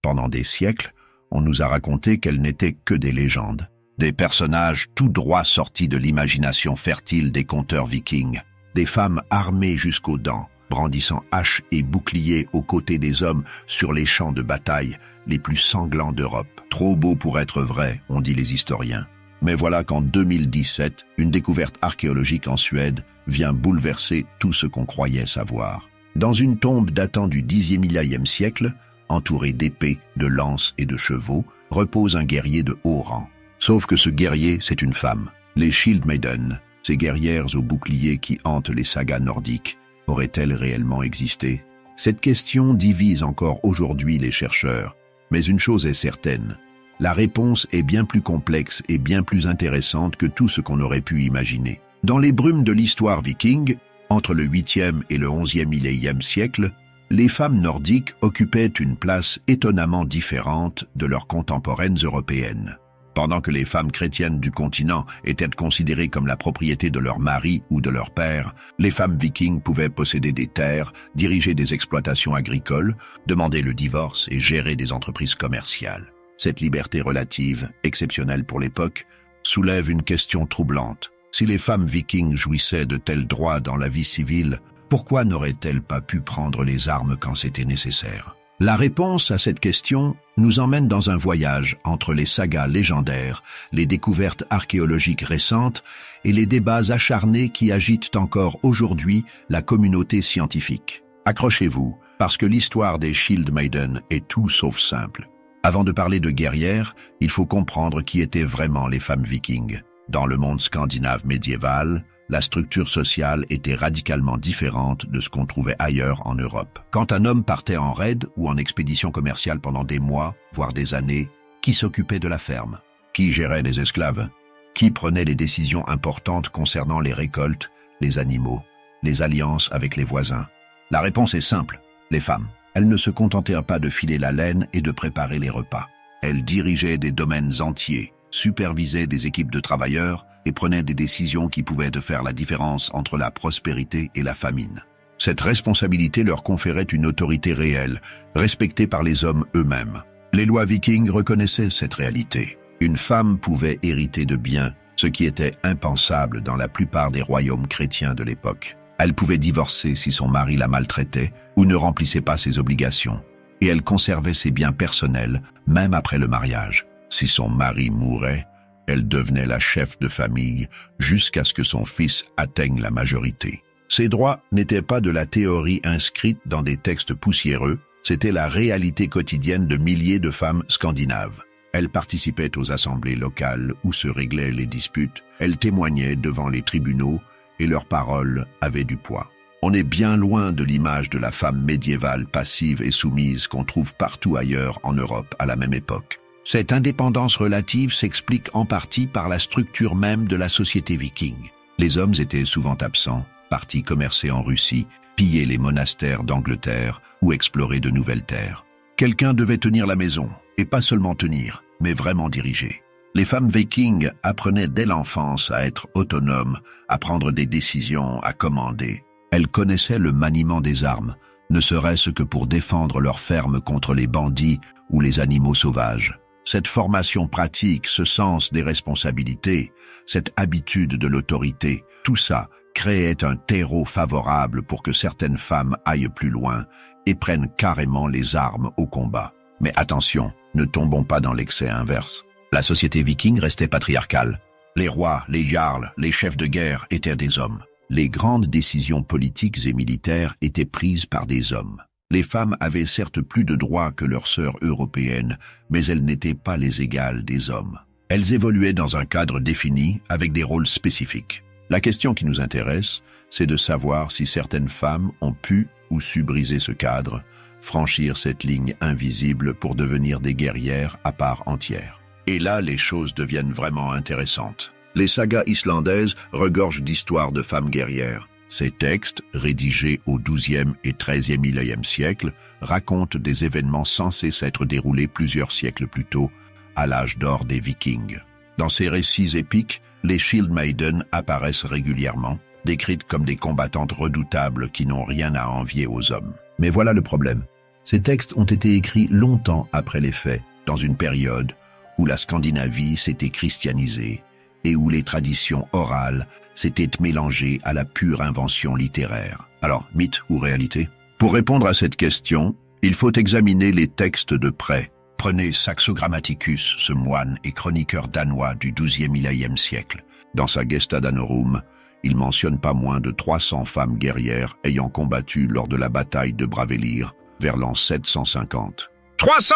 Pendant des siècles, on nous a raconté qu'elles n'étaient que des légendes, des personnages tout droit sortis de l'imagination fertile des conteurs vikings, des femmes armées jusqu'aux dents, brandissant haches et boucliers aux côtés des hommes sur les champs de bataille les plus sanglants d'Europe. Trop beau pour être vrai, ont dit les historiens. Mais voilà qu'en 2017, une découverte archéologique en Suède vient bouleverser tout ce qu'on croyait savoir. Dans une tombe datant du 10e siècle, entouré d'épées, de lances et de chevaux, repose un guerrier de haut rang. Sauf que ce guerrier, c'est une femme. Les Shield Maiden, ces guerrières aux boucliers qui hantent les sagas nordiques, auraient-elles réellement existé? Cette question divise encore aujourd'hui les chercheurs. Mais une chose est certaine, la réponse est bien plus complexe et bien plus intéressante que tout ce qu'on aurait pu imaginer. Dans les brumes de l'histoire viking, entre le 8e et le 11e millénième siècle, les femmes nordiques occupaient une place étonnamment différente de leurs contemporaines européennes. Pendant que les femmes chrétiennes du continent étaient considérées comme la propriété de leur mari ou de leur père, les femmes vikings pouvaient posséder des terres, diriger des exploitations agricoles, demander le divorce et gérer des entreprises commerciales. Cette liberté relative, exceptionnelle pour l'époque, soulève une question troublante. Si les femmes vikings jouissaient de tels droits dans la vie civile, pourquoi n'auraient-elles pas pu prendre les armes quand c'était nécessaire? La réponse à cette question nous emmène dans un voyage entre les sagas légendaires, les découvertes archéologiques récentes et les débats acharnés qui agitent encore aujourd'hui la communauté scientifique. Accrochez-vous, parce que l'histoire des Shield Maiden est tout sauf simple. Avant de parler de guerrières, il faut comprendre qui étaient vraiment les femmes vikings. Dans le monde scandinave médiéval, la structure sociale était radicalement différente de ce qu'on trouvait ailleurs en Europe. Quand un homme partait en raid ou en expédition commerciale pendant des mois, voire des années, qui s'occupait de la ferme? Qui gérait les esclaves? Qui prenait les décisions importantes concernant les récoltes, les animaux, les alliances avec les voisins? La réponse est simple, les femmes. Elles ne se contentèrent pas de filer la laine et de préparer les repas. Elles dirigeaient des domaines entiers, supervisaient des équipes de travailleurs et prenaient des décisions qui pouvaient faire la différence entre la prospérité et la famine. Cette responsabilité leur conférait une autorité réelle, respectée par les hommes eux-mêmes. Les lois vikings reconnaissaient cette réalité. Une femme pouvait hériter de biens, ce qui était impensable dans la plupart des royaumes chrétiens de l'époque. Elle pouvait divorcer si son mari la maltraitait ou ne remplissait pas ses obligations, et elle conservait ses biens personnels, même après le mariage. Si son mari mourait, elle devenait la chef de famille jusqu'à ce que son fils atteigne la majorité. Ces droits n'étaient pas de la théorie inscrite dans des textes poussiéreux, c'était la réalité quotidienne de milliers de femmes scandinaves. Elles participaient aux assemblées locales où se réglaient les disputes, elles témoignaient devant les tribunaux et leurs paroles avaient du poids. On est bien loin de l'image de la femme médiévale passive et soumise qu'on trouve partout ailleurs en Europe à la même époque. Cette indépendance relative s'explique en partie par la structure même de la société viking. Les hommes étaient souvent absents, partis commercer en Russie, piller les monastères d'Angleterre ou explorer de nouvelles terres. Quelqu'un devait tenir la maison, et pas seulement tenir, mais vraiment diriger. Les femmes vikings apprenaient dès l'enfance à être autonomes, à prendre des décisions, à commander. Elles connaissaient le maniement des armes, ne serait-ce que pour défendre leurs fermes contre les bandits ou les animaux sauvages. Cette formation pratique, ce sens des responsabilités, cette habitude de l'autorité, tout ça créait un terreau favorable pour que certaines femmes aillent plus loin et prennent carrément les armes au combat. Mais attention, ne tombons pas dans l'excès inverse. La société viking restait patriarcale. Les rois, les jarls, les chefs de guerre étaient des hommes. Les grandes décisions politiques et militaires étaient prises par des hommes. Les femmes avaient certes plus de droits que leurs sœurs européennes, mais elles n'étaient pas les égales des hommes. Elles évoluaient dans un cadre défini, avec des rôles spécifiques. La question qui nous intéresse, c'est de savoir si certaines femmes ont pu ou su briser ce cadre, franchir cette ligne invisible pour devenir des guerrières à part entière. Et là, les choses deviennent vraiment intéressantes. Les sagas islandaises regorgent d'histoires de femmes guerrières. Ces textes, rédigés au XIIe et XIIIe millénième siècle, racontent des événements censés s'être déroulés plusieurs siècles plus tôt, à l'âge d'or des Vikings. Dans ces récits épiques, les Shield Maiden apparaissent régulièrement, décrites comme des combattantes redoutables qui n'ont rien à envier aux hommes. Mais voilà le problème. Ces textes ont été écrits longtemps après les faits, dans une période où la Scandinavie s'était christianisée et où les traditions orales s'étaient mélangées à la pure invention littéraire. Alors, mythe ou réalité? Pour répondre à cette question, il faut examiner les textes de près. Prenez Saxo Grammaticus, ce moine et chroniqueur danois du XIIe siècle. Dans sa Gesta Danorum, il mentionne pas moins de 300 femmes guerrières ayant combattu lors de la bataille de Bravelir vers l'an 750. 300!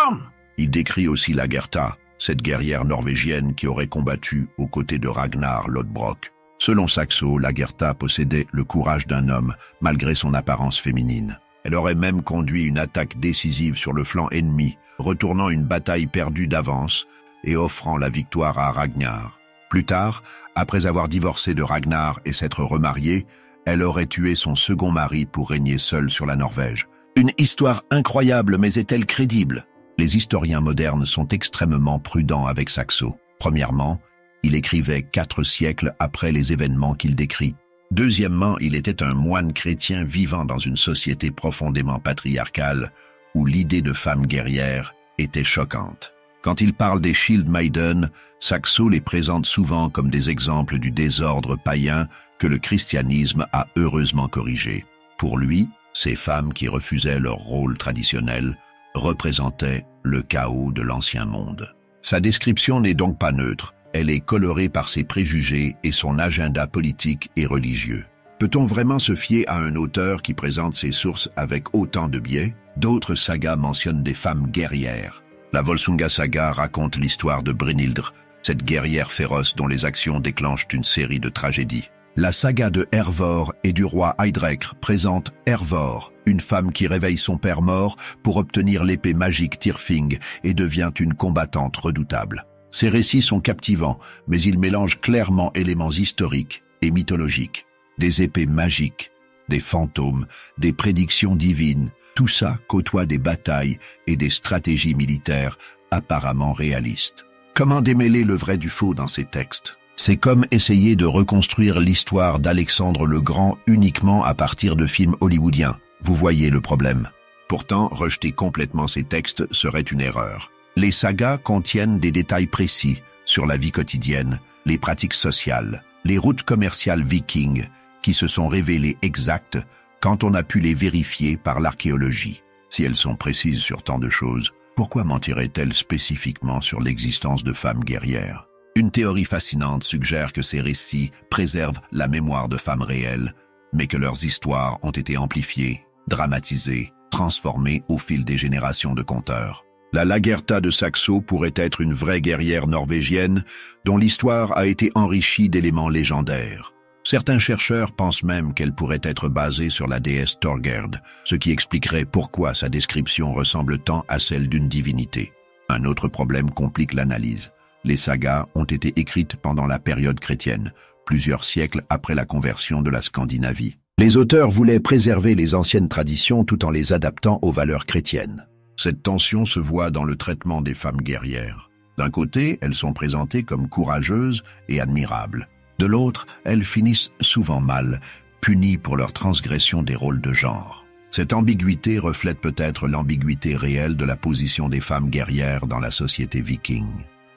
Il décrit aussi Lagertha, cette guerrière norvégienne qui aurait combattu aux côtés de Ragnar Lodbrok. Selon Saxo, Lagertha possédait le courage d'un homme malgré son apparence féminine. Elle aurait même conduit une attaque décisive sur le flanc ennemi, retournant une bataille perdue d'avance et offrant la victoire à Ragnar. Plus tard, après avoir divorcé de Ragnar et s'être remariée, elle aurait tué son second mari pour régner seule sur la Norvège. Une histoire incroyable, mais est-elle crédible? Les historiens modernes sont extrêmement prudents avec Saxo. Premièrement, il écrivait 4 siècles après les événements qu'il décrit. Deuxièmement, il était un moine chrétien vivant dans une société profondément patriarcale où l'idée de femme guerrière était choquante. Quand il parle des Shield-Maiden, Saxo les présente souvent comme des exemples du désordre païen que le christianisme a heureusement corrigé. Pour lui, ces femmes qui refusaient leur rôle traditionnel représentaient le chaos de l'ancien monde. Sa description n'est donc pas neutre, elle est colorée par ses préjugés et son agenda politique et religieux. Peut-on vraiment se fier à un auteur qui présente ses sources avec autant de biais? D'autres sagas mentionnent des femmes guerrières. La Volsunga saga raconte l'histoire de Brynhildr, cette guerrière féroce dont les actions déclenchent une série de tragédies. La saga de Hervor et du roi Eidrekr présente Hervor, une femme qui réveille son père mort pour obtenir l'épée magique Tyrfing et devient une combattante redoutable. Ces récits sont captivants, mais ils mélangent clairement éléments historiques et mythologiques. Des épées magiques, des fantômes, des prédictions divines, tout ça côtoie des batailles et des stratégies militaires apparemment réalistes. Comment démêler le vrai du faux dans ces textes? C'est comme essayer de reconstruire l'histoire d'Alexandre le Grand uniquement à partir de films hollywoodiens. Vous voyez le problème. Pourtant, rejeter complètement ces textes serait une erreur. Les sagas contiennent des détails précis sur la vie quotidienne, les pratiques sociales, les routes commerciales vikings qui se sont révélées exactes quand on a pu les vérifier par l'archéologie. Si elles sont précises sur tant de choses, pourquoi mentiraient-elles spécifiquement sur l'existence de femmes guerrières? Une théorie fascinante suggère que ces récits préservent la mémoire de femmes réelles, mais que leurs histoires ont été amplifiées, dramatisées, transformées au fil des générations de conteurs. La Lagertha de Saxo pourrait être une vraie guerrière norvégienne dont l'histoire a été enrichie d'éléments légendaires. Certains chercheurs pensent même qu'elle pourrait être basée sur la déesse Thorgerd, ce qui expliquerait pourquoi sa description ressemble tant à celle d'une divinité. Un autre problème complique l'analyse. Les sagas ont été écrites pendant la période chrétienne, plusieurs siècles après la conversion de la Scandinavie. Les auteurs voulaient préserver les anciennes traditions tout en les adaptant aux valeurs chrétiennes. Cette tension se voit dans le traitement des femmes guerrières. D'un côté, elles sont présentées comme courageuses et admirables. De l'autre, elles finissent souvent mal, punies pour leur transgression des rôles de genre. Cette ambiguïté reflète peut-être l'ambiguïté réelle de la position des femmes guerrières dans la société viking.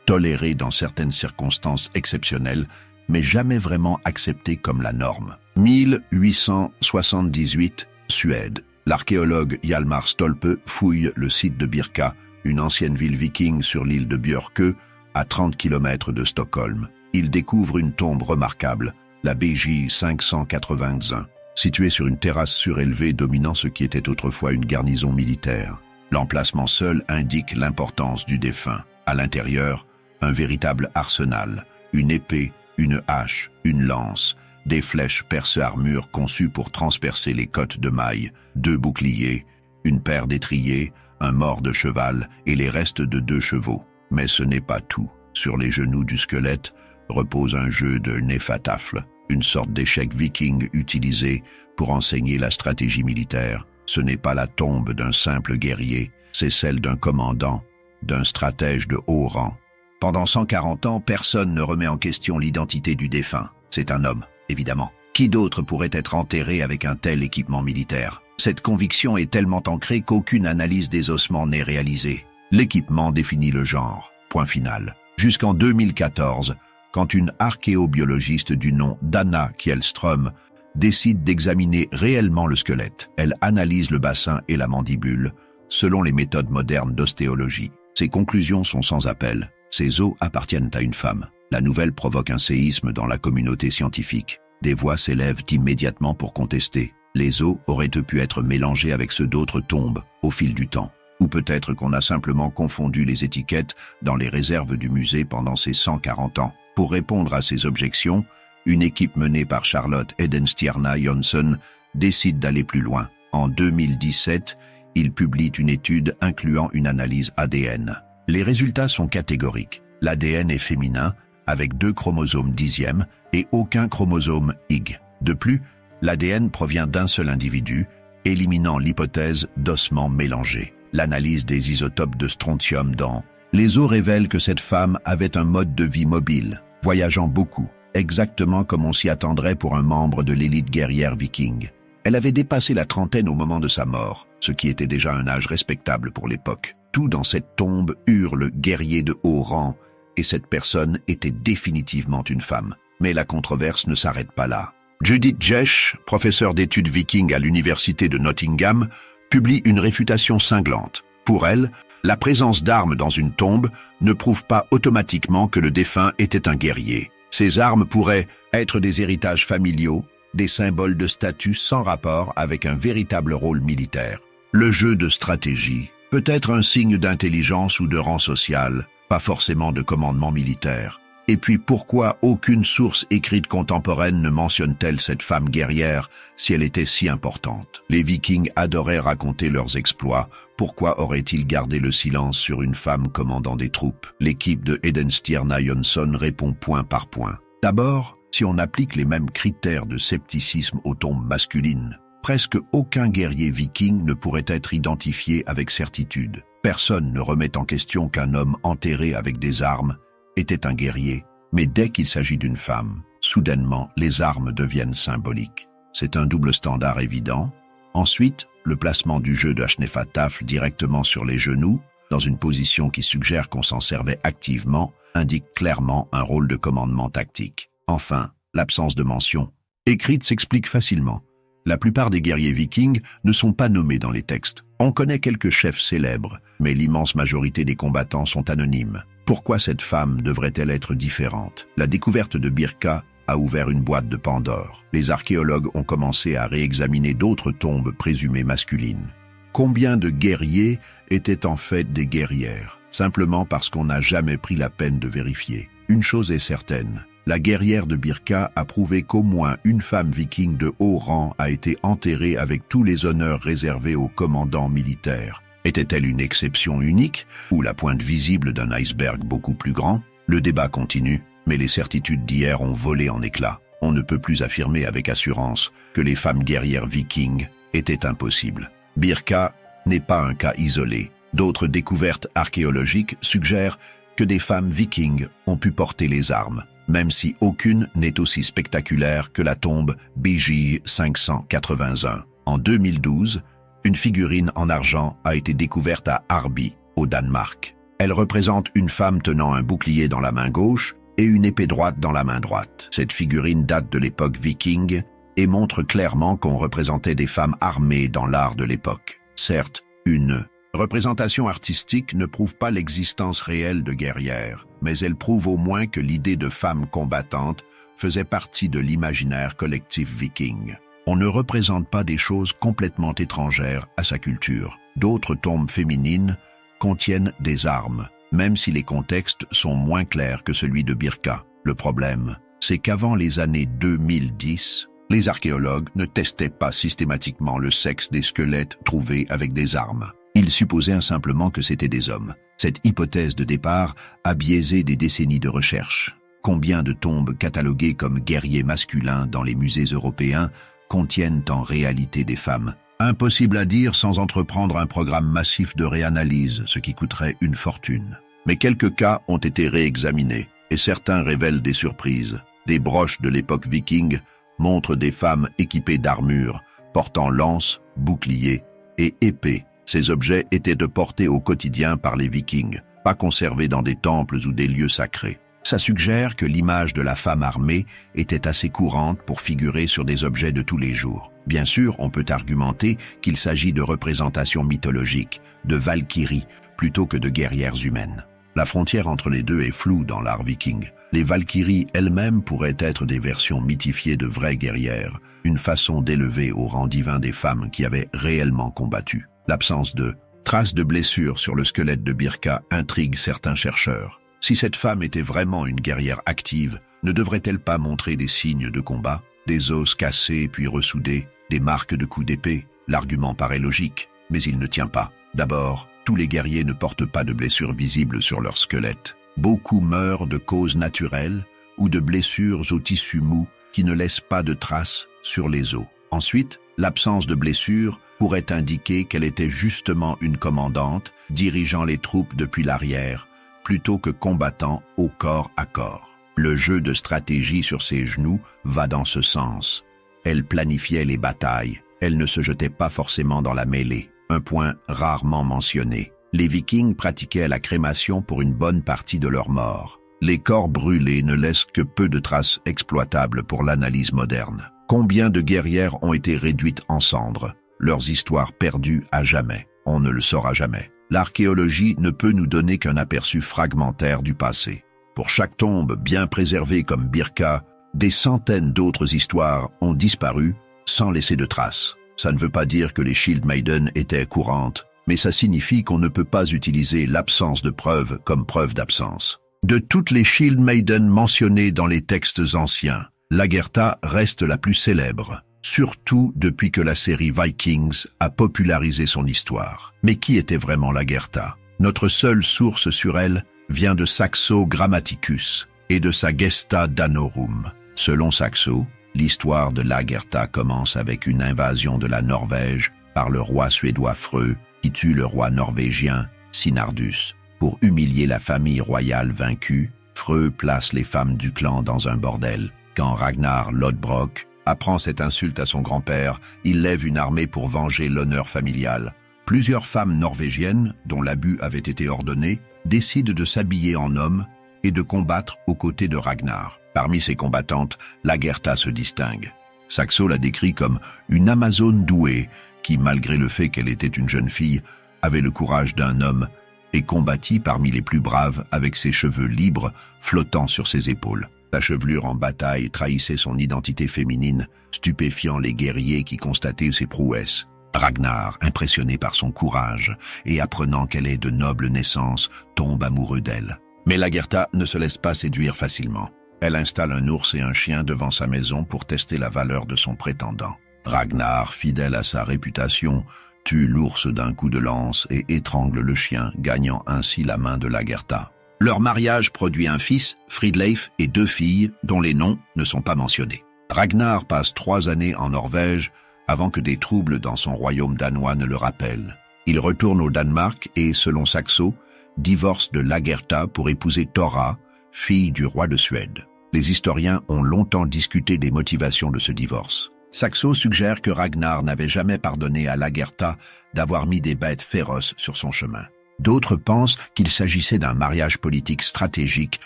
Tolérées dans certaines circonstances exceptionnelles, mais jamais vraiment acceptées comme la norme. 1878, Suède. L'archéologue Hjalmar Stolpe fouille le site de Birka, une ancienne ville viking sur l'île de Björkö, à 30 km de Stockholm. Il découvre une tombe remarquable, la BJ 581, située sur une terrasse surélevée dominant ce qui était autrefois une garnison militaire. L'emplacement seul indique l'importance du défunt. À l'intérieur, un véritable arsenal, une épée, une hache, une lance, des flèches perce-armure conçues pour transpercer les côtes de mailles, 2 boucliers, une paire d'étriers, un mors de cheval et les restes de 2 chevaux. Mais ce n'est pas tout. Sur les genoux du squelette repose un jeu de Nefatafl, une sorte d'échec viking utilisé pour enseigner la stratégie militaire. Ce n'est pas la tombe d'un simple guerrier, c'est celle d'un commandant, d'un stratège de haut rang. Pendant 140 ans, personne ne remet en question l'identité du défunt. C'est un homme, évidemment. Qui d'autre pourrait être enterré avec un tel équipement militaire? Cette conviction est tellement ancrée qu'aucune analyse des ossements n'est réalisée. L'équipement définit le genre. Point final. Jusqu'en 2014, quand une archéobiologiste du nom d'Anna Kjellström décide d'examiner réellement le squelette. Elle analyse le bassin et la mandibule, selon les méthodes modernes d'ostéologie. Ses conclusions sont sans appel. Ces os appartiennent à une femme. La nouvelle provoque un séisme dans la communauté scientifique. Des voix s'élèvent immédiatement pour contester. Les os auraient pu être mélangés avec ceux d'autres tombes au fil du temps. Ou peut-être qu'on a simplement confondu les étiquettes dans les réserves du musée pendant ces 140 ans. Pour répondre à ces objections, une équipe menée par Charlotte Edenstierna Jonsson décide d'aller plus loin. En 2017, il publie une étude incluant une analyse ADN. Les résultats sont catégoriques. L'ADN est féminin, avec 2 chromosomes 10e et aucun chromosome Y. De plus, l'ADN provient d'un seul individu, éliminant l'hypothèse d'ossements mélangés. L'analyse des isotopes de strontium dans les os révèle que cette femme avait un mode de vie mobile, voyageant beaucoup, exactement comme on s'y attendrait pour un membre de l'élite guerrière viking. Elle avait dépassé la trentaine au moment de sa mort, ce qui était déjà un âge respectable pour l'époque. Tout dans cette tombe hurle guerrier de haut rang, et cette personne était définitivement une femme. Mais la controverse ne s'arrête pas là. Judith Jesch, professeure d'études vikings à l'université de Nottingham, publie une réfutation cinglante. Pour elle, la présence d'armes dans une tombe ne prouve pas automatiquement que le défunt était un guerrier. Ces armes pourraient être des héritages familiaux, des symboles de statut sans rapport avec un véritable rôle militaire. Le jeu de stratégie peut être un signe d'intelligence ou de rang social, pas forcément de commandement militaire. Et puis pourquoi aucune source écrite contemporaine ne mentionne-t-elle cette femme guerrière si elle était si importante? Les Vikings adoraient raconter leurs exploits, pourquoi auraient-ils gardé le silence sur une femme commandant des troupes? L'équipe de Edenstierna Jonsson répond point par point. D'abord, si on applique les mêmes critères de scepticisme aux tombes masculines, presque aucun guerrier viking ne pourrait être identifié avec certitude. Personne ne remet en question qu'un homme enterré avec des armes était un guerrier, mais dès qu'il s'agit d'une femme, soudainement, les armes deviennent symboliques. C'est un double standard évident. Ensuite, le placement du jeu de Hnefatafl directement sur les genoux, dans une position qui suggère qu'on s'en servait activement, indique clairement un rôle de commandement tactique. Enfin, l'absence de mention écrite s'explique facilement. La plupart des guerriers vikings ne sont pas nommés dans les textes. On connaît quelques chefs célèbres, mais l'immense majorité des combattants sont anonymes. Pourquoi cette femme devrait-elle être différente? La découverte de Birka a ouvert une boîte de Pandore. Les archéologues ont commencé à réexaminer d'autres tombes présumées masculines. Combien de guerriers étaient en fait des guerrières? Simplement parce qu'on n'a jamais pris la peine de vérifier. Une chose est certaine, la guerrière de Birka a prouvé qu'au moins une femme viking de haut rang a été enterrée avec tous les honneurs réservés aux commandants militaires. Était-elle une exception unique ou la pointe visible d'un iceberg beaucoup plus grand? Le débat continue, mais les certitudes d'hier ont volé en éclats. On ne peut plus affirmer avec assurance que les femmes guerrières vikings étaient impossibles. Birka n'est pas un cas isolé. D'autres découvertes archéologiques suggèrent que des femmes vikings ont pu porter les armes, même si aucune n'est aussi spectaculaire que la tombe BJ 581. En 2012, une figurine en argent a été découverte à Arby, au Danemark. Elle représente une femme tenant un bouclier dans la main gauche et une épée droite dans la main droite. Cette figurine date de l'époque viking et montre clairement qu'on représentait des femmes armées dans l'art de l'époque. Certes, une représentation artistique ne prouve pas l'existence réelle de guerrières, mais elle prouve au moins que l'idée de femme combattante faisait partie de l'imaginaire collectif viking. On ne représente pas des choses complètement étrangères à sa culture. D'autres tombes féminines contiennent des armes, même si les contextes sont moins clairs que celui de Birka. Le problème, c'est qu'avant les années 2010, les archéologues ne testaient pas systématiquement le sexe des squelettes trouvés avec des armes. Ils supposaient simplement que c'étaient des hommes. Cette hypothèse de départ a biaisé des décennies de recherche. Combien de tombes cataloguées comme guerriers masculins dans les musées européens contiennent en réalité des femmes? Impossible à dire sans entreprendre un programme massif de réanalyse, ce qui coûterait une fortune. Mais quelques cas ont été réexaminés, et certains révèlent des surprises. Des broches de l'époque viking montrent des femmes équipées d'armures, portant lances, boucliers et épées. Ces objets étaient de portée au quotidien par les Vikings, pas conservés dans des temples ou des lieux sacrés. Ça suggère que l'image de la femme armée était assez courante pour figurer sur des objets de tous les jours. Bien sûr, on peut argumenter qu'il s'agit de représentations mythologiques, de valkyries, plutôt que de guerrières humaines. La frontière entre les deux est floue dans l'art viking. Les valkyries elles-mêmes pourraient être des versions mythifiées de vraies guerrières, une façon d'élever au rang divin des femmes qui avaient réellement combattu. L'absence de traces de blessures sur le squelette de Birka intrigue certains chercheurs. Si cette femme était vraiment une guerrière active, ne devrait-elle pas montrer des signes de combat, des os cassés puis ressoudés, des marques de coups d'épée? L'argument paraît logique, mais il ne tient pas. D'abord, tous les guerriers ne portent pas de blessures visibles sur leur squelette. Beaucoup meurent de causes naturelles ou de blessures aux tissus mous qui ne laissent pas de traces sur les os. Ensuite, l'absence de blessures pourrait indiquer qu'elle était justement une commandante dirigeant les troupes depuis l'arrière, plutôt que combattant au corps à corps. Le jeu de stratégie sur ses genoux va dans ce sens. Elle planifiait les batailles, elle ne se jetait pas forcément dans la mêlée, un point rarement mentionné. Les Vikings pratiquaient la crémation pour une bonne partie de leurs morts. Les corps brûlés ne laissent que peu de traces exploitables pour l'analyse moderne. Combien de guerrières ont été réduites en cendres? Leurs histoires perdues à jamais. On ne le saura jamais. L'archéologie ne peut nous donner qu'un aperçu fragmentaire du passé. Pour chaque tombe bien préservée comme Birka, des centaines d'autres histoires ont disparu sans laisser de traces. Ça ne veut pas dire que les Shield Maiden étaient courantes, mais ça signifie qu'on ne peut pas utiliser l'absence de preuves comme preuve d'absence. De toutes les Shield Maiden mentionnées dans les textes anciens, Lagertha reste la plus célèbre, surtout depuis que la série Vikings a popularisé son histoire. Mais qui était vraiment Lagertha? Notre seule source sur elle vient de Saxo Grammaticus et de sa Gesta Danorum. Selon Saxo, l'histoire de Lagertha commence avec une invasion de la Norvège par le roi suédois Frö, qui tue le roi norvégien Sinardus. Pour humilier la famille royale vaincue, Frö place les femmes du clan dans un bordel. Quand Ragnar Lodbrok apprend cette insulte à son grand-père, il lève une armée pour venger l'honneur familial. Plusieurs femmes norvégiennes, dont l'abus avait été ordonné, décident de s'habiller en hommes et de combattre aux côtés de Ragnar. Parmi ces combattantes, Lagertha se distingue. Saxo la décrit comme une Amazone douée qui, malgré le fait qu'elle était une jeune fille, avait le courage d'un homme et combattit parmi les plus braves avec ses cheveux libres flottant sur ses épaules. La chevelure en bataille trahissait son identité féminine, stupéfiant les guerriers qui constataient ses prouesses. Ragnar, impressionné par son courage et apprenant qu'elle est de noble naissance, tombe amoureux d'elle. Mais Lagertha ne se laisse pas séduire facilement. Elle installe un ours et un chien devant sa maison pour tester la valeur de son prétendant. Ragnar, fidèle à sa réputation, tue l'ours d'un coup de lance et étrangle le chien, gagnant ainsi la main de Lagertha. Leur mariage produit un fils, Fridleif, et 2 filles, dont les noms ne sont pas mentionnés. Ragnar passe 3 années en Norvège avant que des troubles dans son royaume danois ne le rappellent. Il retourne au Danemark et, selon Saxo, divorce de Lagertha pour épouser Thora, fille du roi de Suède. Les historiens ont longtemps discuté des motivations de ce divorce. Saxo suggère que Ragnar n'avait jamais pardonné à Lagertha d'avoir mis des bêtes féroces sur son chemin. D'autres pensent qu'il s'agissait d'un mariage politique stratégique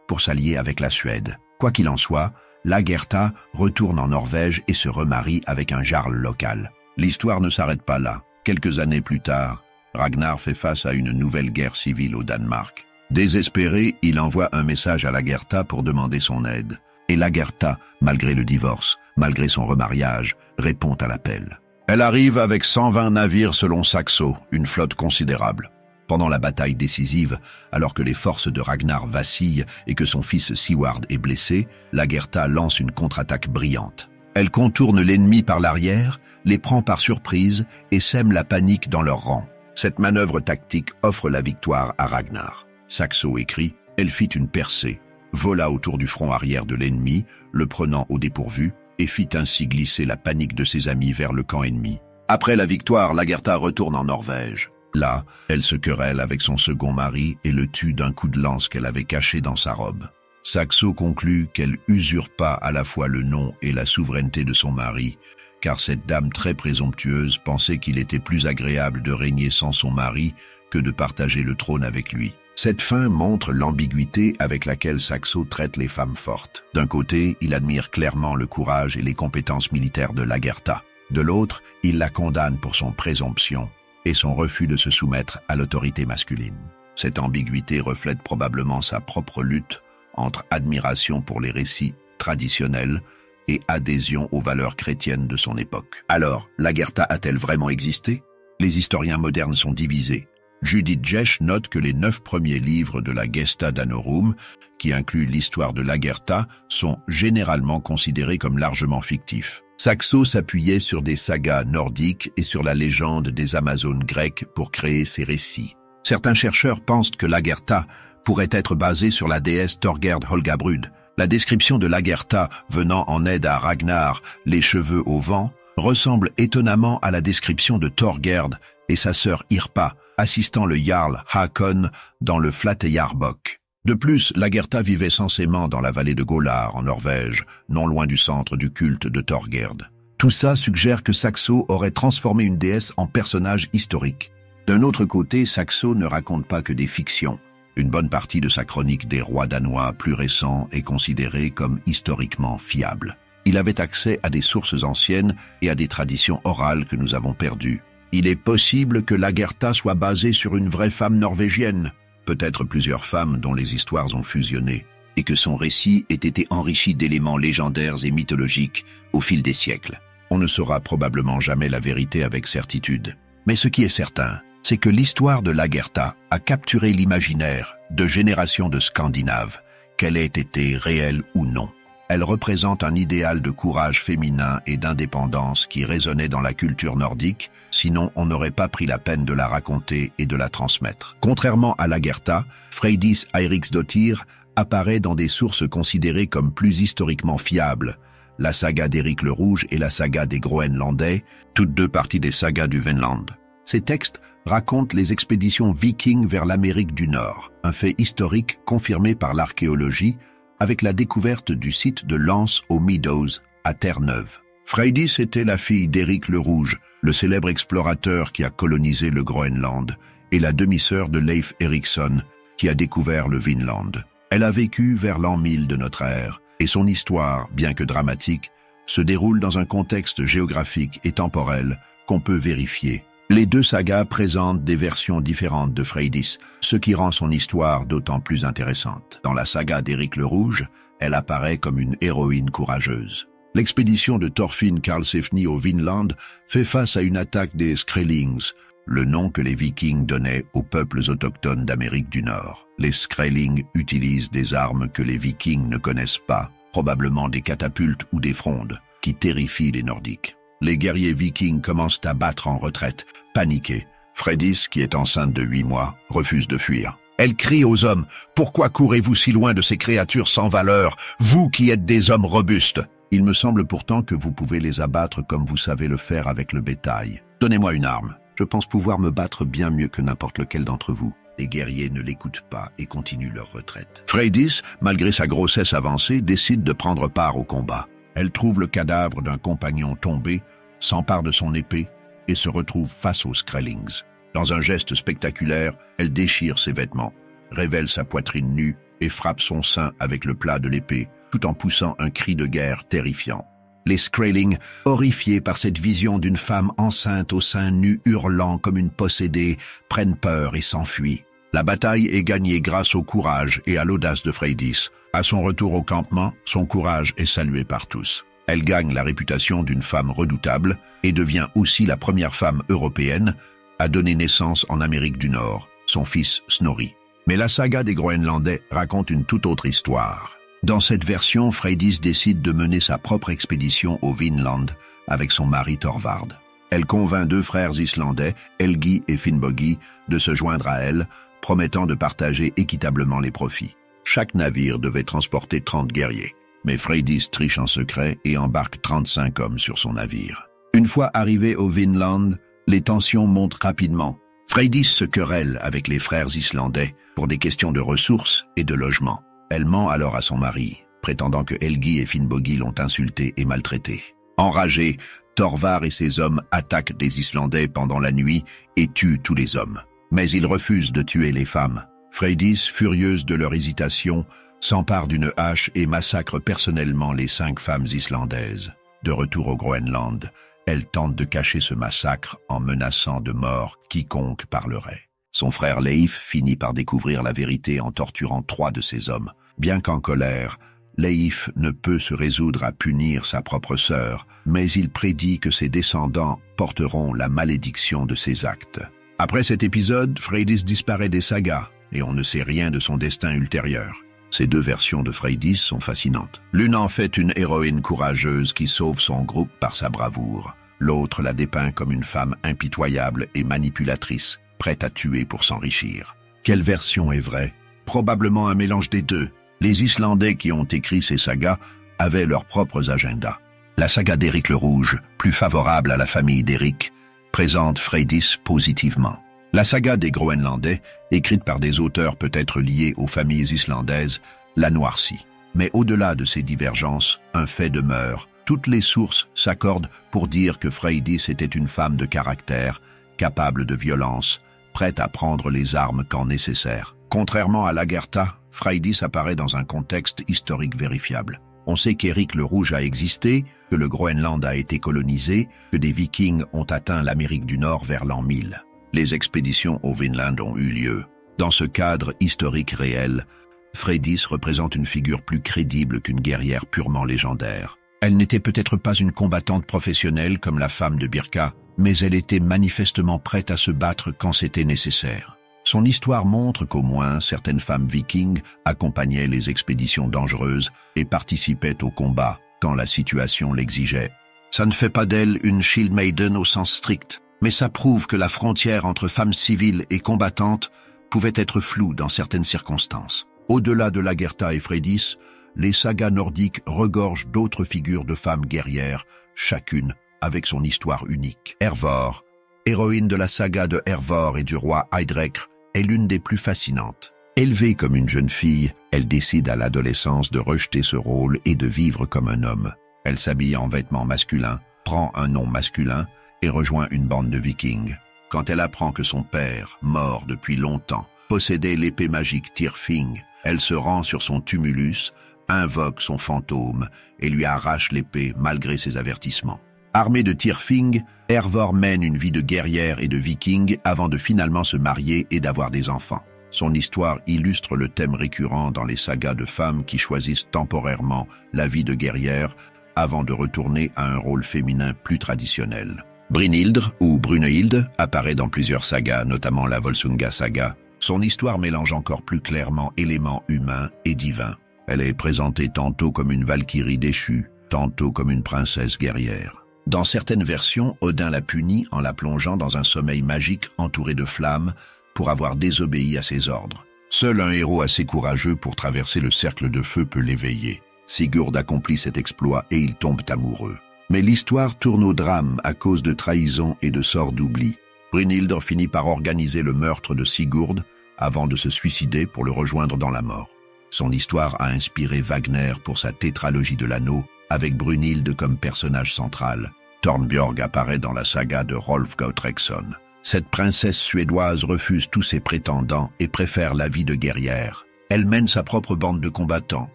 pour s'allier avec la Suède. Quoi qu'il en soit, Lagertha retourne en Norvège et se remarie avec un jarl local. L'histoire ne s'arrête pas là. Quelques années plus tard, Ragnar fait face à une nouvelle guerre civile au Danemark. Désespéré, il envoie un message à Lagertha pour demander son aide. Et Lagertha, malgré le divorce, malgré son remariage, répond à l'appel. Elle arrive avec 120 navires selon Saxo, une flotte considérable. Pendant la bataille décisive, alors que les forces de Ragnar vacillent et que son fils Siward est blessé, Lagertha lance une contre-attaque brillante. Elle contourne l'ennemi par l'arrière, les prend par surprise et sème la panique dans leurs rangs. Cette manœuvre tactique offre la victoire à Ragnar. Saxo écrit « Elle fit une percée, vola autour du front arrière de l'ennemi, le prenant au dépourvu, et fit ainsi glisser la panique de ses amis vers le camp ennemi. » Après la victoire, Lagertha retourne en Norvège. Là, elle se querelle avec son second mari et le tue d'un coup de lance qu'elle avait caché dans sa robe. Saxo conclut qu'elle usurpa à la fois le nom et la souveraineté de son mari car cette dame très présomptueuse pensait qu'il était plus agréable de régner sans son mari que de partager le trône avec lui. Cette fin montre l'ambiguïté avec laquelle Saxo traite les femmes fortes. D'un côté, il admire clairement le courage et les compétences militaires de Lagertha. De l'autre, il la condamne pour son présomption et son refus de se soumettre à l'autorité masculine. Cette ambiguïté reflète probablement sa propre lutte entre admiration pour les récits traditionnels et adhésion aux valeurs chrétiennes de son époque. Alors, Lagertha a-t-elle vraiment existé? Les historiens modernes sont divisés. Judith Jesch note que les 9 premiers livres de la Gesta Danorum, qui incluent l'histoire de Lagertha, sont généralement considérés comme largement fictifs. Saxo s'appuyait sur des sagas nordiques et sur la légende des Amazones grecques pour créer ces récits. Certains chercheurs pensent que Lagertha pourrait être basée sur la déesse Thorgerd Holgabrud. La description de Lagertha venant en aide à Ragnar, les cheveux au vent, ressemble étonnamment à la description de Thorgerd et sa sœur Irpa, assistant le Jarl Hakon dans le Flateyjarbók. De plus, Lagertha vivait censément dans la vallée de Golar, en Norvège, non loin du centre du culte de Thorgerd. Tout ça suggère que Saxo aurait transformé une déesse en personnage historique. D'un autre côté, Saxo ne raconte pas que des fictions. Une bonne partie de sa chronique des rois danois plus récents est considérée comme historiquement fiable. Il avait accès à des sources anciennes et à des traditions orales que nous avons perdues. Il est possible que Lagertha soit basée sur une vraie femme norvégienne, peut-être plusieurs femmes dont les histoires ont fusionné, et que son récit ait été enrichi d'éléments légendaires et mythologiques au fil des siècles. On ne saura probablement jamais la vérité avec certitude. Mais ce qui est certain, c'est que l'histoire de Lagertha a capturé l'imaginaire de générations de Scandinaves, qu'elle ait été réelle ou non. Elle représente un idéal de courage féminin et d'indépendance qui résonnait dans la culture nordique, sinon on n'aurait pas pris la peine de la raconter et de la transmettre. Contrairement à Lagertha, Freydis Eiríksdóttir apparaît dans des sources considérées comme plus historiquement fiables, la saga d'Éric le Rouge et la saga des Groenlandais, toutes deux parties des sagas du Vinland. Ces textes racontent les expéditions vikings vers l'Amérique du Nord, un fait historique confirmé par l'archéologie, avec la découverte du site de Lance aux Meadows, à Terre-Neuve. Freydis était la fille d'Éric le Rouge, le célèbre explorateur qui a colonisé le Groenland, et la demi-sœur de Leif Erikson, qui a découvert le Vinland. Elle a vécu vers l'an 1000 de notre ère, et son histoire, bien que dramatique, se déroule dans un contexte géographique et temporel qu'on peut vérifier. Les deux sagas présentent des versions différentes de Freydis, ce qui rend son histoire d'autant plus intéressante. Dans la saga d'Éric le Rouge, elle apparaît comme une héroïne courageuse. L'expédition de Thorfinn Karlsefni au Vinland fait face à une attaque des Skrellings, le nom que les Vikings donnaient aux peuples autochtones d'Amérique du Nord. Les Skrellings utilisent des armes que les Vikings ne connaissent pas, probablement des catapultes ou des frondes, qui terrifient les Nordiques. Les guerriers vikings commencent à battre en retraite, paniqués. Freydis, qui est enceinte de 8 mois, refuse de fuir. Elle crie aux hommes « Pourquoi courez-vous si loin de ces créatures sans valeur, vous qui êtes des hommes robustes ?» Il me semble pourtant que vous pouvez les abattre comme vous savez le faire avec le bétail. Donnez-moi une arme. Je pense pouvoir me battre bien mieux que n'importe lequel d'entre vous. Les guerriers ne l'écoutent pas et continuent leur retraite. Freydis, malgré sa grossesse avancée, décide de prendre part au combat. Elle trouve le cadavre d'un compagnon tombé, s'empare de son épée et se retrouve face aux Skrellings. Dans un geste spectaculaire, elle déchire ses vêtements, révèle sa poitrine nue et frappe son sein avec le plat de l'épée, tout en poussant un cri de guerre terrifiant. Les Skrellings, horrifiés par cette vision d'une femme enceinte au sein nu hurlant comme une possédée, prennent peur et s'enfuient. La bataille est gagnée grâce au courage et à l'audace de Freydis. À son retour au campement, son courage est salué par tous. Elle gagne la réputation d'une femme redoutable et devient aussi la première femme européenne à donner naissance en Amérique du Nord, son fils Snorri. Mais la saga des Groenlandais raconte une toute autre histoire. Dans cette version, Freydis décide de mener sa propre expédition au Vinland avec son mari Thorvard. Elle convainc 2 frères islandais, Helgi et Finnbogi, de se joindre à elle, promettant de partager équitablement les profits. Chaque navire devait transporter 30 guerriers, mais Freydis triche en secret et embarque 35 hommes sur son navire. Une fois arrivé au Vinland, les tensions montent rapidement. Freydis se querelle avec les frères islandais pour des questions de ressources et de logement. Elle ment alors à son mari, prétendant que Helgi et Finnbogi l'ont insulté et maltraité. Enragé, Torvar et ses hommes attaquent les Islandais pendant la nuit et tuent tous les hommes. Mais ils refusent de tuer les femmes. Freydis, furieuse de leur hésitation, s'empare d'une hache et massacre personnellement les 5 femmes islandaises. De retour au Groenland, elle tente de cacher ce massacre en menaçant de mort quiconque parlerait. Son frère Leif finit par découvrir la vérité en torturant 3 de ses hommes. Bien qu'en colère, Leif ne peut se résoudre à punir sa propre sœur, mais il prédit que ses descendants porteront la malédiction de ses actes. Après cet épisode, Freydis disparaît des sagas, et on ne sait rien de son destin ultérieur. Ces 2 versions de Freydis sont fascinantes. L'une en fait une héroïne courageuse qui sauve son groupe par sa bravoure. L'autre la dépeint comme une femme impitoyable et manipulatrice, prête à tuer pour s'enrichir. Quelle version est vraie? Probablement un mélange des 2. Les Islandais qui ont écrit ces sagas avaient leurs propres agendas. La saga d'Éric le Rouge, plus favorable à la famille d'Éric, présente Freydis positivement. La saga des Groenlandais, écrite par des auteurs peut-être liés aux familles islandaises, la noircit. Mais au-delà de ces divergences, un fait demeure. Toutes les sources s'accordent pour dire que Freydis était une femme de caractère, capable de violence, prête à prendre les armes quand nécessaire. Contrairement à Lagertha, Freydis apparaît dans un contexte historique vérifiable. On sait qu'Éric le Rouge a existé, que le Groenland a été colonisé, que des Vikings ont atteint l'Amérique du Nord vers l'an 1000. Les expéditions au Vinland ont eu lieu. Dans ce cadre historique réel, Freydis représente une figure plus crédible qu'une guerrière purement légendaire. Elle n'était peut-être pas une combattante professionnelle comme la femme de Birka, mais elle était manifestement prête à se battre quand c'était nécessaire. Son histoire montre qu'au moins certaines femmes vikings accompagnaient les expéditions dangereuses et participaient au combat quand la situation l'exigeait. Ça ne fait pas d'elle une Shield Maiden au sens strict, mais ça prouve que la frontière entre femmes civiles et combattantes pouvait être floue dans certaines circonstances. Au-delà de Lagertha et Freydis, les sagas nordiques regorgent d'autres figures de femmes guerrières, chacune avec son histoire unique. Hervor, héroïne de la saga de Hervor et du roi Eidrekr, est l'une des plus fascinantes. Élevée comme une jeune fille, elle décide à l'adolescence de rejeter ce rôle et de vivre comme un homme. Elle s'habille en vêtements masculins, prend un nom masculin et rejoint une bande de vikings. Quand elle apprend que son père, mort depuis longtemps, possédait l'épée magique Tyrfing, elle se rend sur son tumulus, invoque son fantôme et lui arrache l'épée malgré ses avertissements. Armée de Tyrfing, Hervor mène une vie de guerrière et de viking avant de finalement se marier et d'avoir des enfants. Son histoire illustre le thème récurrent dans les sagas de femmes qui choisissent temporairement la vie de guerrière avant de retourner à un rôle féminin plus traditionnel. Brynhildr, ou Brunehilde, apparaît dans plusieurs sagas, notamment la Volsunga saga. Son histoire mélange encore plus clairement éléments humains et divins. Elle est présentée tantôt comme une valkyrie déchue, tantôt comme une princesse guerrière. Dans certaines versions, Odin la punit en la plongeant dans un sommeil magique entouré de flammes pour avoir désobéi à ses ordres. Seul un héros assez courageux pour traverser le cercle de feu peut l'éveiller. Sigurd accomplit cet exploit et ils tombent amoureux. Mais l'histoire tourne au drame à cause de trahison et de sorts d'oubli. Brynhildr finit par organiser le meurtre de Sigurd avant de se suicider pour le rejoindre dans la mort. Son histoire a inspiré Wagner pour sa tétralogie de l'anneau, avec Brunhilde comme personnage central. Thornbjörg apparaît dans la saga de Rolf Gotrekson. Cette princesse suédoise refuse tous ses prétendants et préfère la vie de guerrière. Elle mène sa propre bande de combattants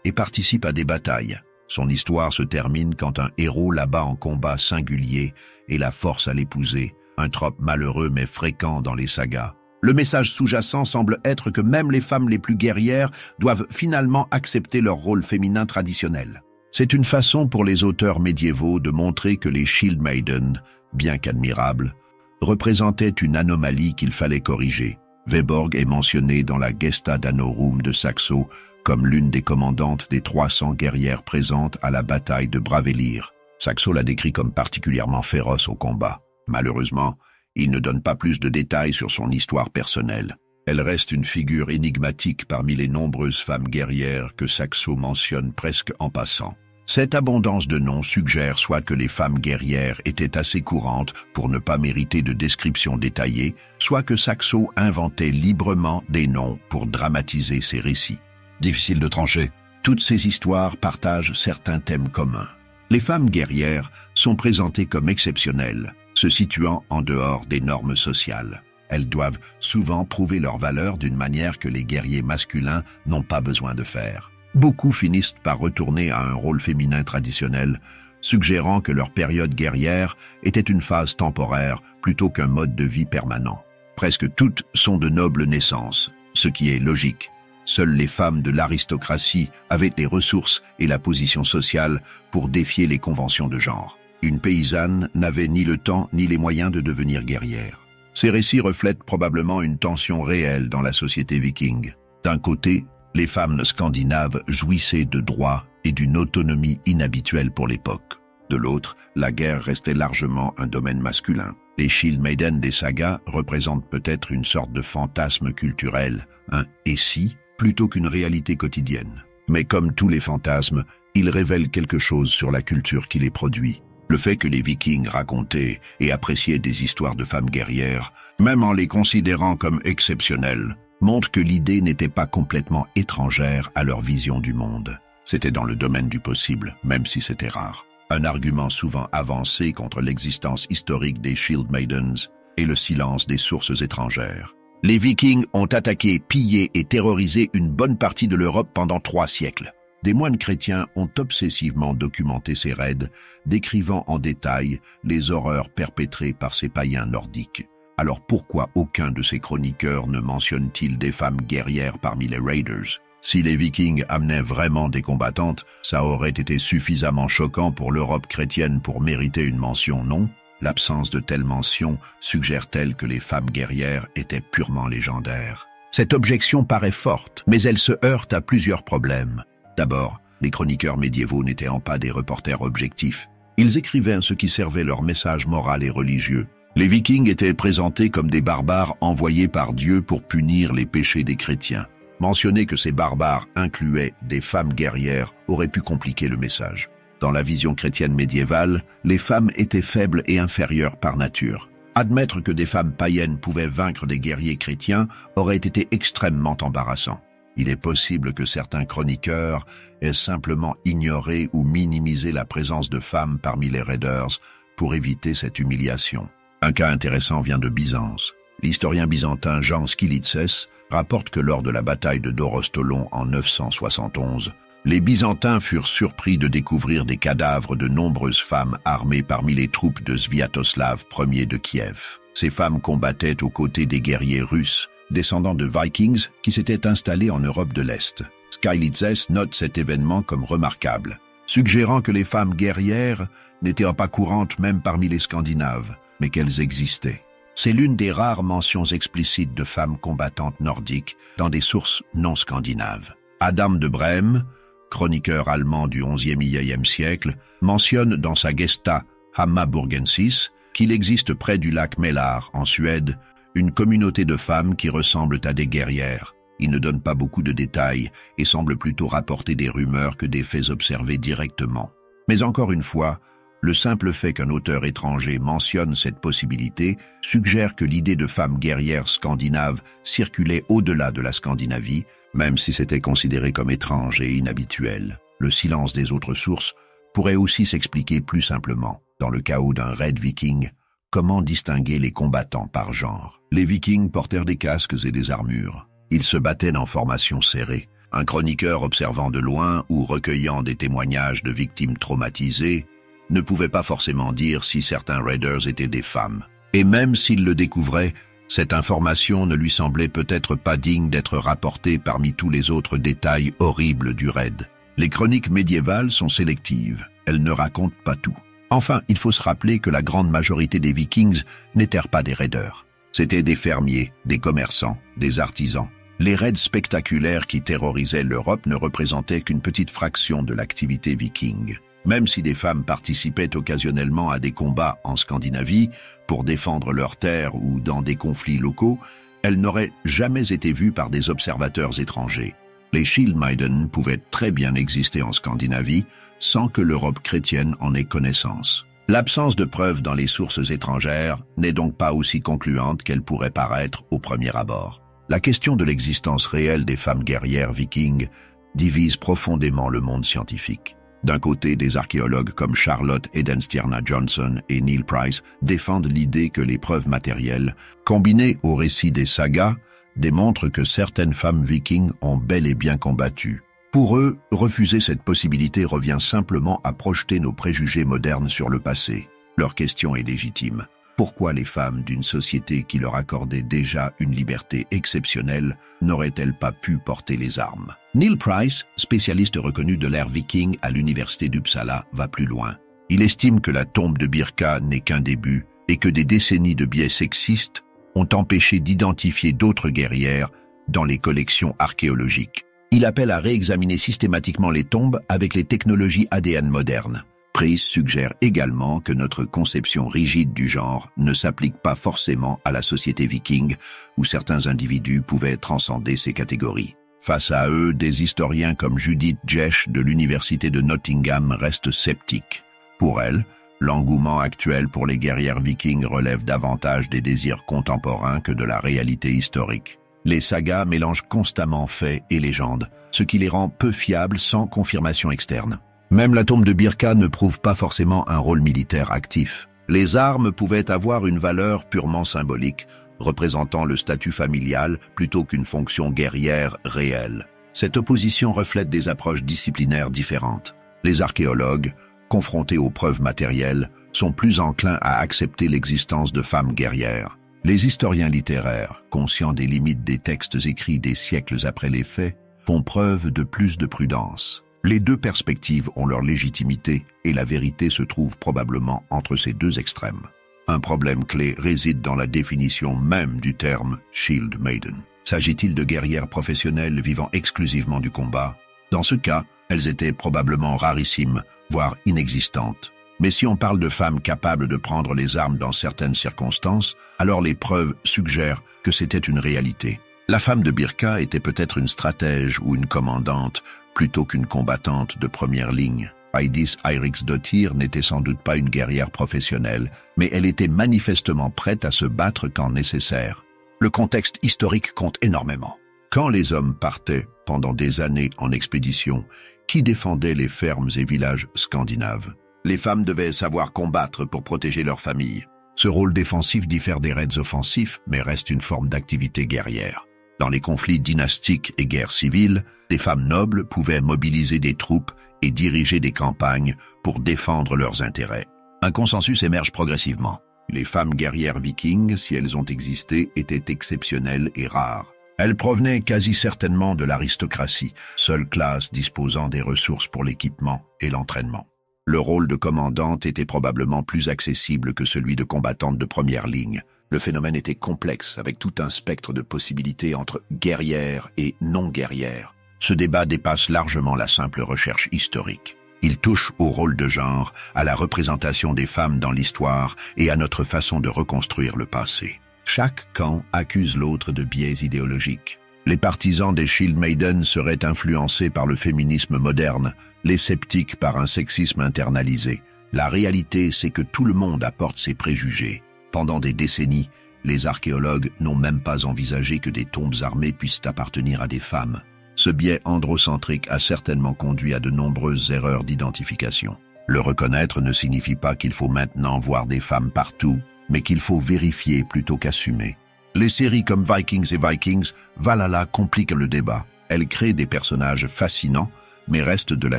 et participe à des batailles. Son histoire se termine quand un héros la bat en combat singulier et la force à l'épouser, un trope malheureux mais fréquent dans les sagas. Le message sous-jacent semble être que même les femmes les plus guerrières doivent finalement accepter leur rôle féminin traditionnel. C'est une façon pour les auteurs médiévaux de montrer que les Shield Maiden, bien qu'admirables, représentaient une anomalie qu'il fallait corriger. Veborg est mentionné dans la Gesta Danorum de Saxo comme l'une des commandantes des 300 guerrières présentes à la bataille de Bravelir. Saxo la décrit comme particulièrement féroce au combat. Malheureusement, il ne donne pas plus de détails sur son histoire personnelle. Elle reste une figure énigmatique parmi les nombreuses femmes guerrières que Saxo mentionne presque en passant. Cette abondance de noms suggère soit que les femmes guerrières étaient assez courantes pour ne pas mériter de description détaillée, soit que Saxo inventait librement des noms pour dramatiser ses récits. Difficile de trancher. Toutes ces histoires partagent certains thèmes communs. Les femmes guerrières sont présentées comme exceptionnelles, se situant en dehors des normes sociales. Elles doivent souvent prouver leur valeur d'une manière que les guerriers masculins n'ont pas besoin de faire. Beaucoup finissent par retourner à un rôle féminin traditionnel, suggérant que leur période guerrière était une phase temporaire plutôt qu'un mode de vie permanent. Presque toutes sont de noble naissance, ce qui est logique. Seules les femmes de l'aristocratie avaient les ressources et la position sociale pour défier les conventions de genre. Une paysanne n'avait ni le temps ni les moyens de devenir guerrière. Ces récits reflètent probablement une tension réelle dans la société viking. D'un côté, les femmes scandinaves jouissaient de droits et d'une autonomie inhabituelle pour l'époque. De l'autre, la guerre restait largement un domaine masculin. Les Shield Maiden des sagas représentent peut-être une sorte de fantasme culturel, un « et si » plutôt qu'une réalité quotidienne. Mais comme tous les fantasmes, ils révèlent quelque chose sur la culture qui les produit. Le fait que les Vikings racontaient et appréciaient des histoires de femmes guerrières, même en les considérant comme exceptionnelles, montre que l'idée n'était pas complètement étrangère à leur vision du monde. C'était dans le domaine du possible, même si c'était rare. Un argument souvent avancé contre l'existence historique des Shield Maidens et le silence des sources étrangères. Les Vikings ont attaqué, pillé et terrorisé une bonne partie de l'Europe pendant 3 siècles. Des moines chrétiens ont obsessivement documenté ces raids, décrivant en détail les horreurs perpétrées par ces païens nordiques. Alors pourquoi aucun de ces chroniqueurs ne mentionne-t-il des femmes guerrières parmi les Raiders? Si les Vikings amenaient vraiment des combattantes, ça aurait été suffisamment choquant pour l'Europe chrétienne pour mériter une mention, non? L'absence de telle mention suggère-t-elle que les femmes guerrières étaient purement légendaires? Cette objection paraît forte, mais elle se heurte à plusieurs problèmes. D'abord, les chroniqueurs médiévaux n'étaient pas des reporters objectifs. Ils écrivaient ce qui servait leur message moral et religieux. Les Vikings étaient présentés comme des barbares envoyés par Dieu pour punir les péchés des chrétiens. Mentionner que ces barbares incluaient des femmes guerrières aurait pu compliquer le message. Dans la vision chrétienne médiévale, les femmes étaient faibles et inférieures par nature. Admettre que des femmes païennes pouvaient vaincre des guerriers chrétiens aurait été extrêmement embarrassant. Il est possible que certains chroniqueurs aient simplement ignoré ou minimisé la présence de femmes parmi les raiders pour éviter cette humiliation. Un cas intéressant vient de Byzance. L'historien byzantin Jean Skylitzès rapporte que lors de la bataille de Dorostolon en 971, les Byzantins furent surpris de découvrir des cadavres de nombreuses femmes armées parmi les troupes de Sviatoslav Ier de Kiev. Ces femmes combattaient aux côtés des guerriers russes, descendants de Vikings qui s'étaient installés en Europe de l'Est. Skylitzès note cet événement comme remarquable, suggérant que les femmes guerrières n'étaient pas courantes même parmi les Scandinaves, mais qu'elles existaient. C'est l'une des rares mentions explicites de femmes combattantes nordiques dans des sources non scandinaves. Adam de Brême, chroniqueur allemand du XIe siècle, mentionne dans sa Gesta Hammaburgensis qu'il existe près du lac Mälar, en Suède, une communauté de femmes qui ressemblent à des guerrières. Il ne donne pas beaucoup de détails et semble plutôt rapporter des rumeurs que des faits observés directement. Mais encore une fois, le simple fait qu'un auteur étranger mentionne cette possibilité suggère que l'idée de femmes guerrières scandinaves circulait au-delà de la Scandinavie, même si c'était considéré comme étrange et inhabituel. Le silence des autres sources pourrait aussi s'expliquer plus simplement. Dans le chaos d'un raid viking, comment distinguer les combattants par genre? Les Vikings portèrent des casques et des armures. Ils se battaient en formation serrée. Un chroniqueur observant de loin ou recueillant des témoignages de victimes traumatisées ne pouvait pas forcément dire si certains raiders étaient des femmes. Et même s'il le découvrait, cette information ne lui semblait peut-être pas digne d'être rapportée parmi tous les autres détails horribles du raid. Les chroniques médiévales sont sélectives, elles ne racontent pas tout. Enfin, il faut se rappeler que la grande majorité des Vikings n'étaient pas des raiders. C'étaient des fermiers, des commerçants, des artisans. Les raids spectaculaires qui terrorisaient l'Europe ne représentaient qu'une petite fraction de l'activité viking. Même si des femmes participaient occasionnellement à des combats en Scandinavie pour défendre leurs terres ou dans des conflits locaux, elles n'auraient jamais été vues par des observateurs étrangers. Les Shield Maiden pouvaient très bien exister en Scandinavie sans que l'Europe chrétienne en ait connaissance. L'absence de preuves dans les sources étrangères n'est donc pas aussi concluante qu'elle pourrait paraître au premier abord. La question de l'existence réelle des femmes guerrières vikings divise profondément le monde scientifique. D'un côté, des archéologues comme Charlotte Edenstierna Johnson et Neil Price défendent l'idée que les preuves matérielles, combinées au récit des sagas, démontrent que certaines femmes vikings ont bel et bien combattu. Pour eux, refuser cette possibilité revient simplement à projeter nos préjugés modernes sur le passé. Leur question est légitime. Pourquoi les femmes d'une société qui leur accordait déjà une liberté exceptionnelle n'auraient-elles pas pu porter les armes? Neil Price, spécialiste reconnu de l'ère viking à l'université d'Uppsala, va plus loin. Il estime que la tombe de Birka n'est qu'un début et que des décennies de biais sexistes ont empêché d'identifier d'autres guerrières dans les collections archéologiques. Il appelle à réexaminer systématiquement les tombes avec les technologies ADN modernes. Price suggère également que notre conception rigide du genre ne s'applique pas forcément à la société viking, où certains individus pouvaient transcender ces catégories. Face à eux, des historiens comme Judith Jesch de l'université de Nottingham restent sceptiques. Pour elle, l'engouement actuel pour les guerrières vikings relève davantage des désirs contemporains que de la réalité historique. Les sagas mélangent constamment faits et légendes, ce qui les rend peu fiables sans confirmation externe. Même la tombe de Birka ne prouve pas forcément un rôle militaire actif. Les armes pouvaient avoir une valeur purement symbolique, représentant le statut familial plutôt qu'une fonction guerrière réelle. Cette opposition reflète des approches disciplinaires différentes. Les archéologues, confrontés aux preuves matérielles, sont plus enclins à accepter l'existence de femmes guerrières. Les historiens littéraires, conscients des limites des textes écrits des siècles après les faits, font preuve de plus de prudence. Les deux perspectives ont leur légitimité et la vérité se trouve probablement entre ces deux extrêmes. Un problème clé réside dans la définition même du terme « Shield Maiden ». S'agit-il de guerrières professionnelles vivant exclusivement du combat? Dans ce cas, elles étaient probablement rarissimes, voire inexistantes. Mais si on parle de femmes capables de prendre les armes dans certaines circonstances, alors les preuves suggèrent que c'était une réalité. La femme de Birka était peut-être une stratège ou une commandante, plutôt qu'une combattante de première ligne. Eidis Eiríksdóttir n'était sans doute pas une guerrière professionnelle, mais elle était manifestement prête à se battre quand nécessaire. Le contexte historique compte énormément. Quand les hommes partaient pendant des années en expédition, qui défendait les fermes et villages scandinaves? Les femmes devaient savoir combattre pour protéger leur famille. Ce rôle défensif diffère des raids offensifs, mais reste une forme d'activité guerrière. Dans les conflits dynastiques et guerres civiles, des femmes nobles pouvaient mobiliser des troupes et diriger des campagnes pour défendre leurs intérêts. Un consensus émerge progressivement. Les femmes guerrières vikings, si elles ont existé, étaient exceptionnelles et rares. Elles provenaient quasi certainement de l'aristocratie, seule classe disposant des ressources pour l'équipement et l'entraînement. Le rôle de commandante était probablement plus accessible que celui de combattante de première ligne. Le phénomène était complexe, avec tout un spectre de possibilités entre guerrières et non-guerrières. Ce débat dépasse largement la simple recherche historique. Il touche au rôle de genre, à la représentation des femmes dans l'histoire et à notre façon de reconstruire le passé. Chaque camp accuse l'autre de biais idéologiques. Les partisans des Shield Maiden seraient influencés par le féminisme moderne, les sceptiques par un sexisme internalisé. La réalité, c'est que tout le monde apporte ses préjugés. Pendant des décennies, les archéologues n'ont même pas envisagé que des tombes armées puissent appartenir à des femmes. Ce biais androcentrique a certainement conduit à de nombreuses erreurs d'identification. Le reconnaître ne signifie pas qu'il faut maintenant voir des femmes partout, mais qu'il faut vérifier plutôt qu'assumer. Les séries comme Vikings et Vikings, Valhalla compliquent le débat. Elles créent des personnages fascinants, mais restent de la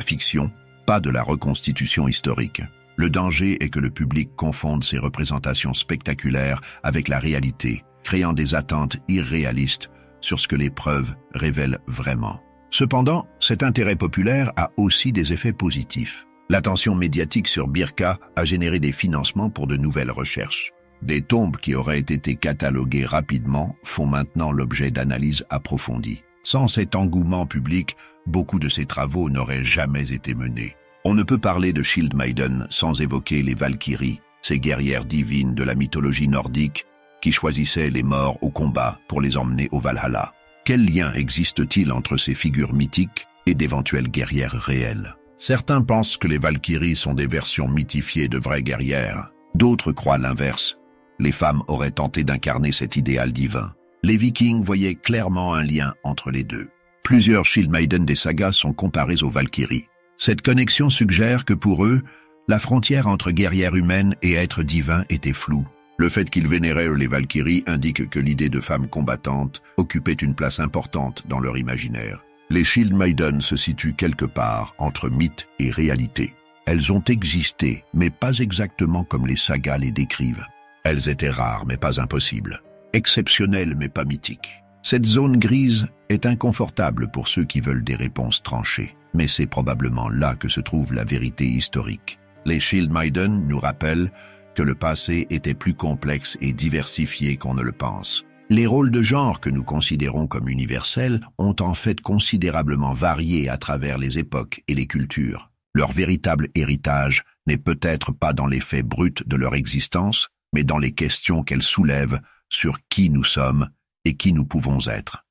fiction, pas de la reconstitution historique. Le danger est que le public confonde ces représentations spectaculaires avec la réalité, créant des attentes irréalistes sur ce que les preuves révèlent vraiment. Cependant, cet intérêt populaire a aussi des effets positifs. L'attention médiatique sur Birka a généré des financements pour de nouvelles recherches. Des tombes qui auraient été cataloguées rapidement font maintenant l'objet d'analyses approfondies. Sans cet engouement public, beaucoup de ces travaux n'auraient jamais été menés. On ne peut parler de Shield Maiden sans évoquer les Valkyries, ces guerrières divines de la mythologie nordique qui choisissaient les morts au combat pour les emmener au Valhalla. Quel lien existe-t-il entre ces figures mythiques et d'éventuelles guerrières réelles? Certains pensent que les Valkyries sont des versions mythifiées de vraies guerrières. D'autres croient l'inverse. Les femmes auraient tenté d'incarner cet idéal divin. Les Vikings voyaient clairement un lien entre les deux. Plusieurs Shield Maiden des sagas sont comparés aux Valkyries. Cette connexion suggère que pour eux, la frontière entre guerrière humaine et être divin était floue. Le fait qu'ils vénéraient les Valkyries indique que l'idée de femmes combattantes occupait une place importante dans leur imaginaire. Les Shield Maiden se situent quelque part entre mythe et réalité. Elles ont existé, mais pas exactement comme les sagas les décrivent. Elles étaient rares, mais pas impossibles. Exceptionnelles, mais pas mythiques. Cette zone grise est inconfortable pour ceux qui veulent des réponses tranchées, mais c'est probablement là que se trouve la vérité historique. Les Shield Maiden nous rappellent que le passé était plus complexe et diversifié qu'on ne le pense. Les rôles de genre que nous considérons comme universels ont en fait considérablement varié à travers les époques et les cultures. Leur véritable héritage n'est peut-être pas dans les faits bruts de leur existence, mais dans les questions qu'elles soulèvent sur qui nous sommes et qui nous pouvons être.